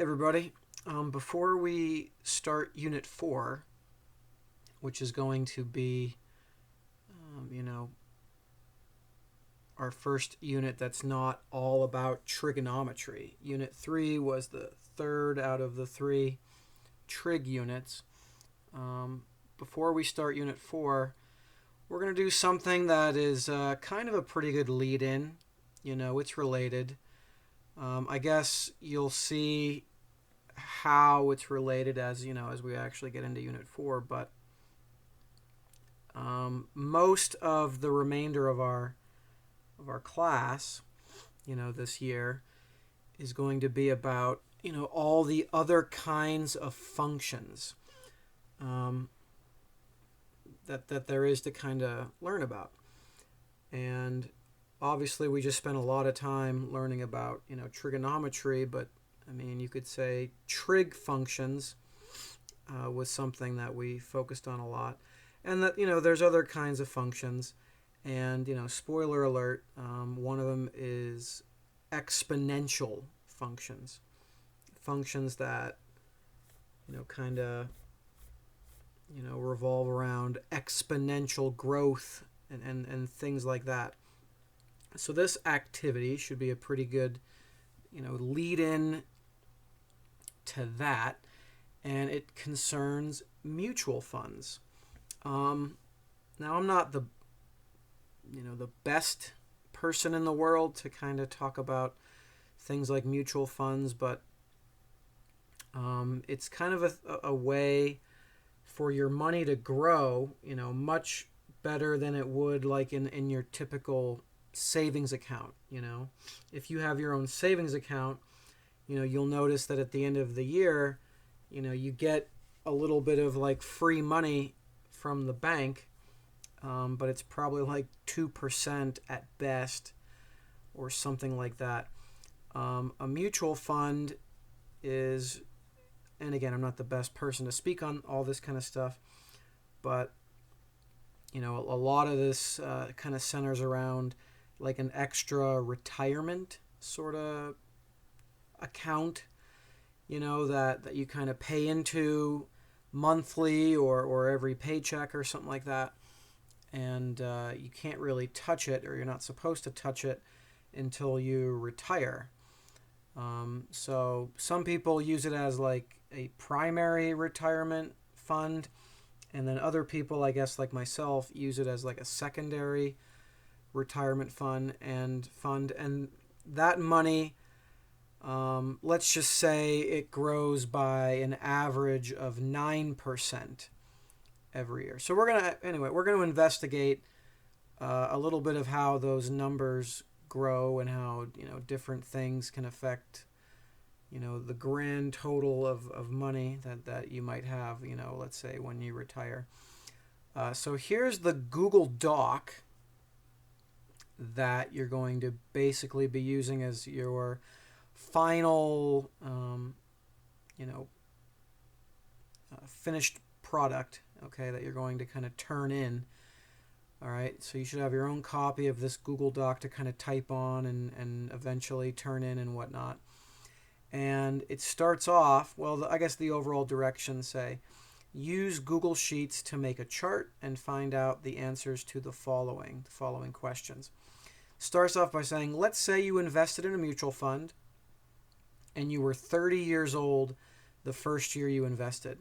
Everybody. Before we start Unit 4, which is going to be, um, you know, our first unit that's not all about trigonometry. Unit 3 was the third out of the three trig units. Before we start Unit 4, we're going to do something that is kind of a pretty good lead-in. It's related. I guess you'll see how it's related as we actually get into Unit 4, but most of the remainder of our class, this year is going to be about all the other kinds of functions that there is to kind of learn about. And obviously we just spent a lot of time learning about trigonometry, but I mean, you could say trig functions was something that we focused on a lot. And that, there's other kinds of functions. And, spoiler alert, one of them is exponential functions. Functions that, kind of, revolve around exponential growth and things like that. So this activity should be a pretty good, lead-in to that, and it concerns mutual funds. Now, I'm not the best person in the world to kind of talk about things like mutual funds, but it's kind of a way for your money to grow, much better than it would like in your typical savings account. If you have your own savings account, you'll notice that at the end of the year, you get a little bit of like free money from the bank, but it's probably like 2% at best or something like that. A mutual fund is, and again, I'm not the best person to speak on all this kind of stuff, but a lot of this kind of centers around like an extra retirement sort of account, that you kind of pay into monthly or every paycheck or something like that. And you can't really touch it, or you're not supposed to touch it until you retire. So some people use it as like a primary retirement fund, and then other people, I guess like myself, use it as like a secondary retirement fund. And that money, let's just say it grows by an average of 9% every year. So we're gonna investigate a little bit of how those numbers grow and how different things can affect the grand total of money that you might have, let's say when you retire. So here's the Google Doc that you're going to basically be using as your final finished product, okay, that you're going to kind of turn in. All right, so you should have your own copy of this Google Doc to kind of type on and eventually turn in and whatnot. And it starts off, well, I guess the overall directions say, use Google Sheets to make a chart and find out the answers to the following questions. Starts off by saying, let's say you invested in a mutual fund and you were 30 years old the first year you invested.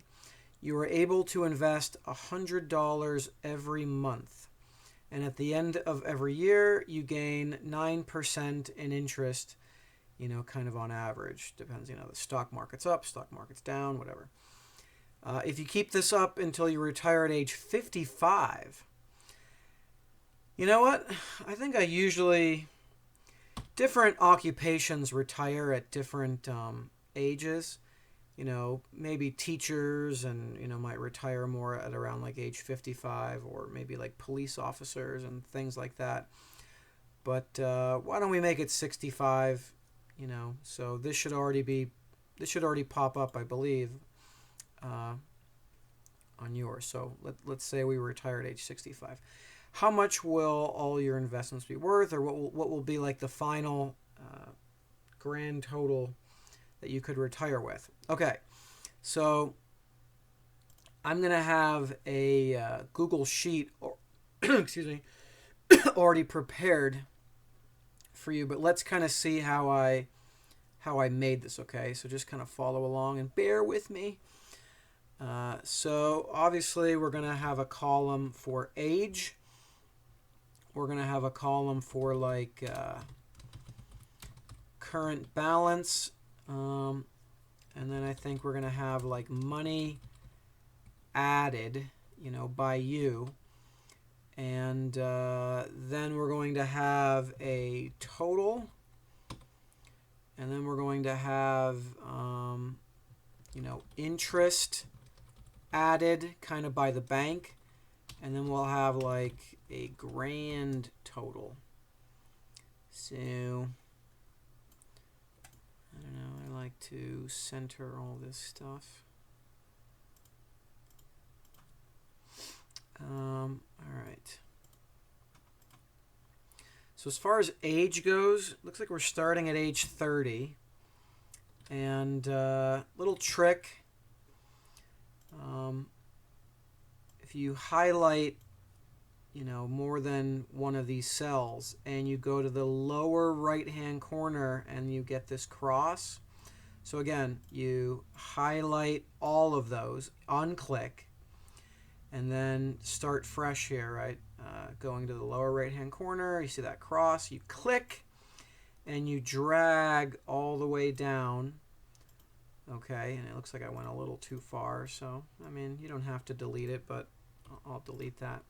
You were able to invest $100 every month. And at the end of every year, you gain 9% in interest, kind of on average. Depends, the stock market's up, stock market's down, whatever. If you keep this up until you retire at age 55, you know what? I think different occupations retire at different ages. Maybe teachers and, might retire more at around like age 55, or maybe like police officers and things like that. But why don't we make it 65, so this should already pop up, I believe, on yours. So let's say we retire at age 65. How much will all your investments be worth, or what will be like the final grand total that you could retire with. Okay, so I'm going to have a Google Sheet, or excuse me, already prepared for you, but let's kind of see how I made this, okay? So just kind of follow along and bear with me. So obviously we're going to have a column for age. We're going to have a column for like current balance. And then I think we're going to have like money added, by you. And then we're going to have a total. And then we're going to have, interest added kind of by the bank. And then we'll have like a grand total. So, I don't know, I like to center all this stuff. All right. So as far as age goes, looks like we're starting at age 30. And little trick, if you highlight, more than one of these cells and you go to the lower right-hand corner and you get this cross. So again, you highlight all of those, unclick, and then start fresh here, right? Going to the lower right-hand corner, you see that cross, you click, and you drag all the way down. Okay, and it looks like I went a little too far, so, you don't have to delete it, but I'll delete that.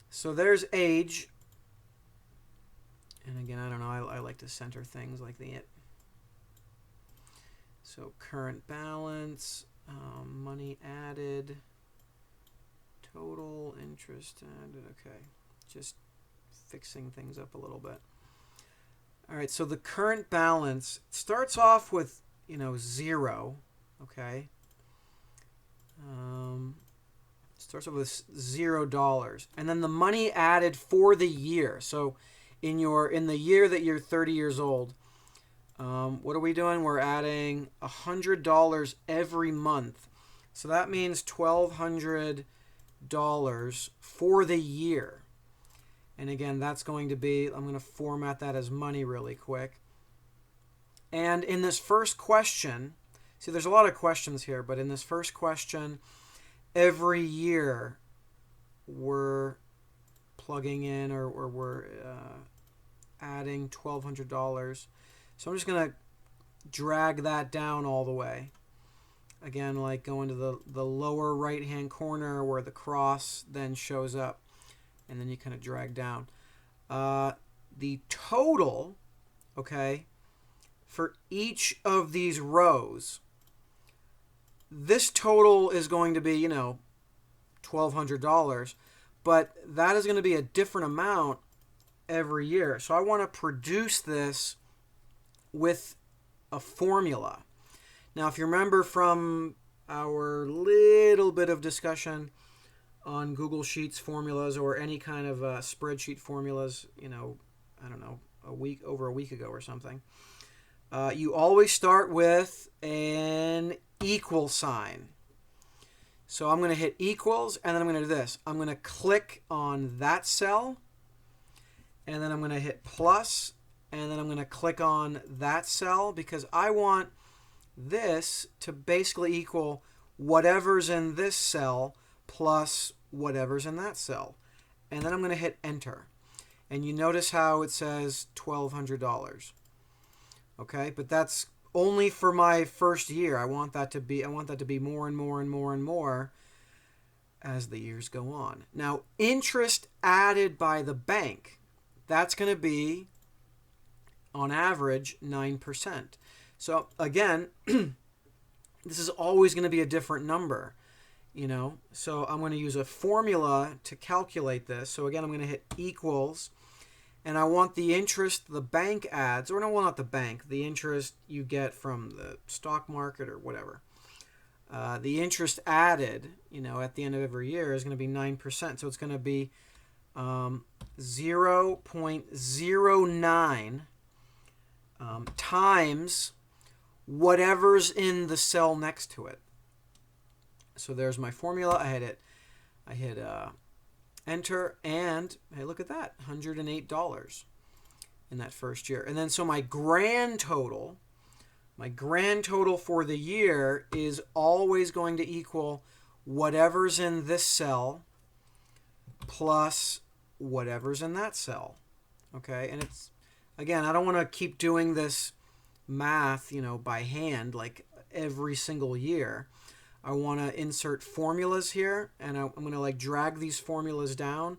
So there's age. And again, I don't know, I like to center things like that. So current balance, money added, total interest added. Okay, just fixing things up a little bit. All right, so the current balance starts off with, 0, okay? Starts off with $0, and then the money added for the year. So in the year that you're 30 years old, what are we doing? We're adding $100 every month. So that means $1,200 for the year. And again, that's going to be, I'm going to format that as money really quick. And in this first question, see, there's a lot of questions here, but in this first question, every year we're plugging in or we're adding $1,200. So I'm just going to drag that down all the way. Again, like going to the lower right-hand corner where the cross then shows up. And then you kind of drag down. The total, okay, for each of these rows, this total is going to be, $1,200, but that is going to be a different amount every year. So I want to produce this with a formula. Now, if you remember from our little bit of discussion on Google Sheets formulas or any kind of spreadsheet formulas, I don't know, over a week ago or something, you always start with an equal sign. So I'm going to hit equals, and then I'm going to do this. I'm going to click on that cell, and then I'm going to hit plus, and then I'm going to click on that cell because I want this to basically equal whatever's in this cell plus whatever's in that cell. And then I'm going to hit enter. And you notice how it says $1,200. Okay, but that's only for my first year. I want that to be more and more and more and more as the years go on. Now, interest added by the bank, that's going to be on average 9%. So again, this is always going to be a different number, So I'm going to use a formula to calculate this. So again, I'm going to hit equals, and I want the interest the bank adds, or no, well, not the bank, the interest you get from the stock market or whatever. The interest added, at the end of every year is going to be 9%. So it's going to be 0.09 times whatever's in the cell next to it. So there's my formula. I hit enter, and hey, look at that, $108 in that first year. And then so my grand total for the year is always going to equal whatever's in this cell plus whatever's in that cell. Okay, and it's, again, I don't want to keep doing this math, by hand like every single year. I want to insert formulas here, and I'm going to like drag these formulas down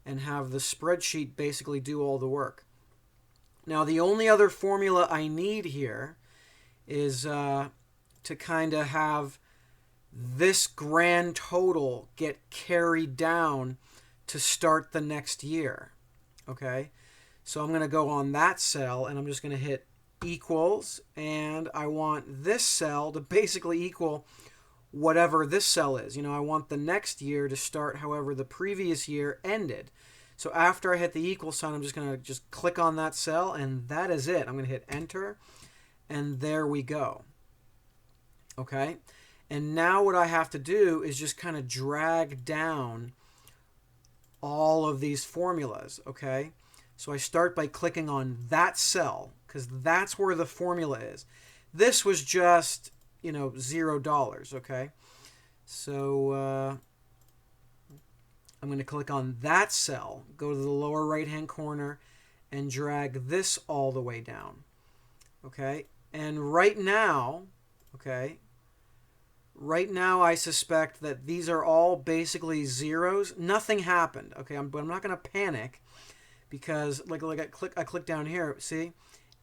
and have the spreadsheet basically do all the work. Now, the only other formula I need here is to kind of have this grand total get carried down to start the next year. Okay, so I'm going to go on that cell, and I'm just going to hit equals, and I want this cell to basically equal whatever this cell is. I want the next year to start however the previous year ended. So after I hit the equal sign, I'm just going to click on that cell, and that is it. I'm going to hit enter, and there we go. Okay, and now what I have to do is just kind of drag down all of these formulas. Okay, so I start by clicking on that cell because that's where the formula is. This was just $0. Okay, so I'm going to click on that cell, go to the lower right hand corner, and drag this all the way down. Okay, and right now I suspect that these are all basically zeros. Nothing happened. Okay, but I'm not going to panic because like I click down here. See,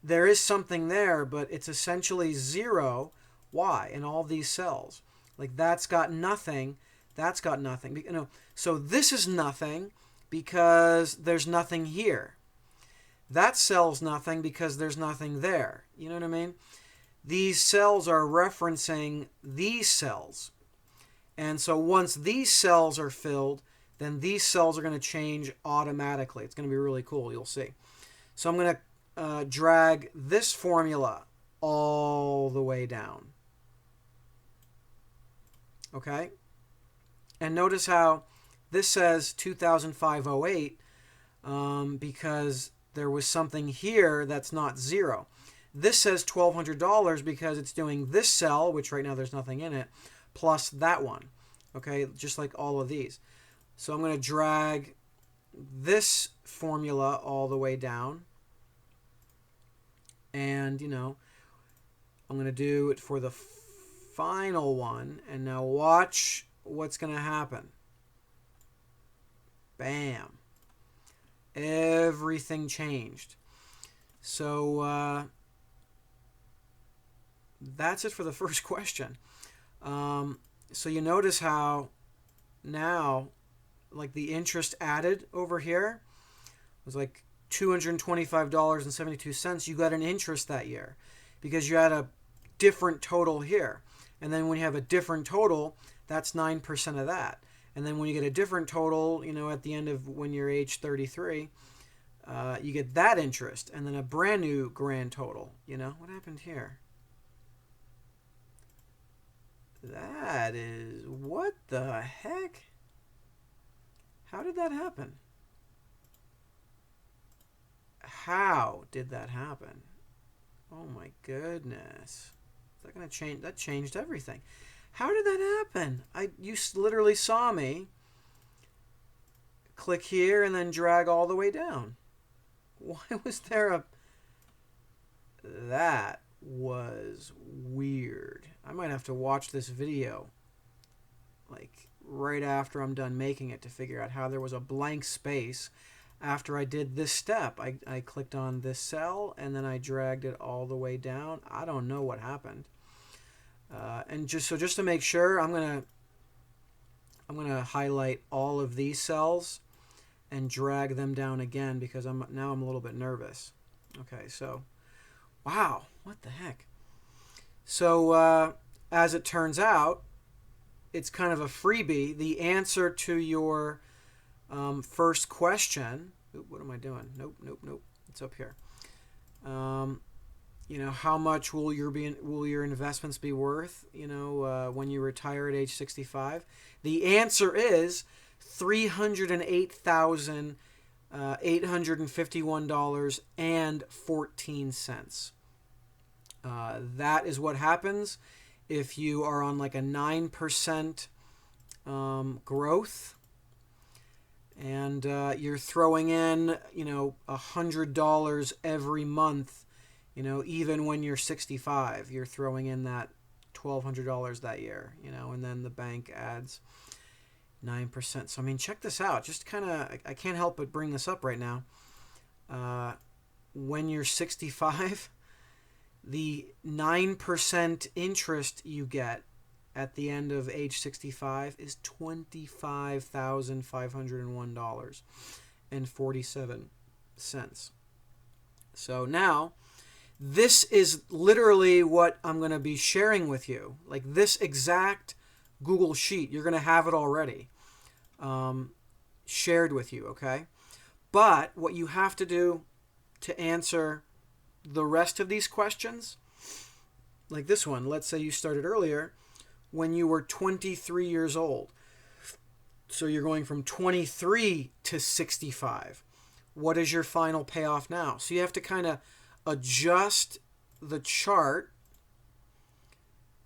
there is something there, but it's essentially zero. Why? In all these cells, like that's got nothing. That's got nothing. So this is nothing because there's nothing here. That cell's nothing because there's nothing there. You know what I mean? These cells are referencing these cells. And so once these cells are filled, then these cells are going to change automatically. It's going to be really cool. You'll see. So I'm going to drag this formula all the way down. Okay? And notice how this says 2005-08 because there was something here that's not zero. This says $1,200 because it's doing this cell, which right now there's nothing in it, plus that one. Okay, just like all of these. So I'm going to drag this formula all the way down. And, I'm going to do it for the final one. And now watch what's going to happen. Bam. Everything changed. So that's it for the first question. So you notice how now, like the interest added over here was like $225.72. You got an interest that year because you had a different total here. And then when you have a different total, that's 9% of that. And then when you get a different total, at the end of when you're age 33, you get that interest. And then a brand new grand total. What happened here? That is, what the heck? How did that happen? How did that happen? Oh my goodness. Is that going to change? That changed everything. How did that happen? You literally saw me click here and then drag all the way down. Why was there a... That was weird. I might have to watch this video like right after I'm done making it to figure out how there was a blank space after I did this step. I clicked on this cell and then I dragged it all the way down. I don't know what happened. And just to make sure, I'm gonna highlight all of these cells and drag them down again because I'm a little bit nervous. Okay, so wow, what the heck? So as it turns out, it's kind of a freebie. The answer to your first question. Oop, what am I doing? Nope. It's up here. how much will your investments be worth, when you retire at age 65? The answer is $308,851.14. That is what happens if you are on like a 9% growth, and you're throwing in, $100 every month. Even when you're 65, you're throwing in that $1,200 that year. And then the bank adds 9%. So I mean, check this out. Just kind of, I can't help but bring this up right now. When you're 65, the 9% interest you get at the end of age 65 is $25,501.47. So now, this is literally what I'm going to be sharing with you. Like this exact Google Sheet, you're going to have it already shared with you, okay? But what you have to do to answer the rest of these questions, like this one, let's say you started earlier when you were 23 years old. So you're going from 23 to 65. What is your final payoff now? So you have to kind of adjust the chart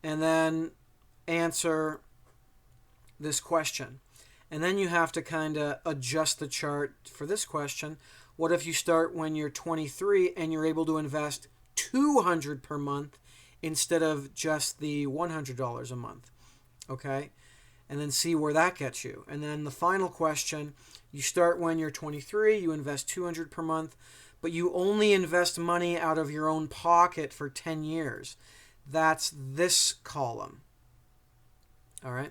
and then answer this question. And then you have to kind of adjust the chart for this question. What if you start when you're 23 and you're able to invest $200 per month instead of just the $100 a month? Okay? And then see where that gets you. And then the final question, you start when you're 23, you invest $200 per month, but you only invest money out of your own pocket for 10 years. That's this column. All right?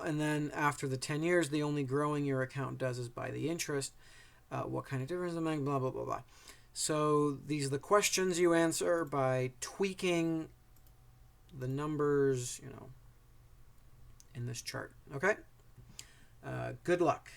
And then after the 10 years, the only growing your account does is by the interest. What kind of difference does it make? Blah, blah, blah, blah. So these are the questions you answer by tweaking the numbers, in this chart. Okay? Good luck.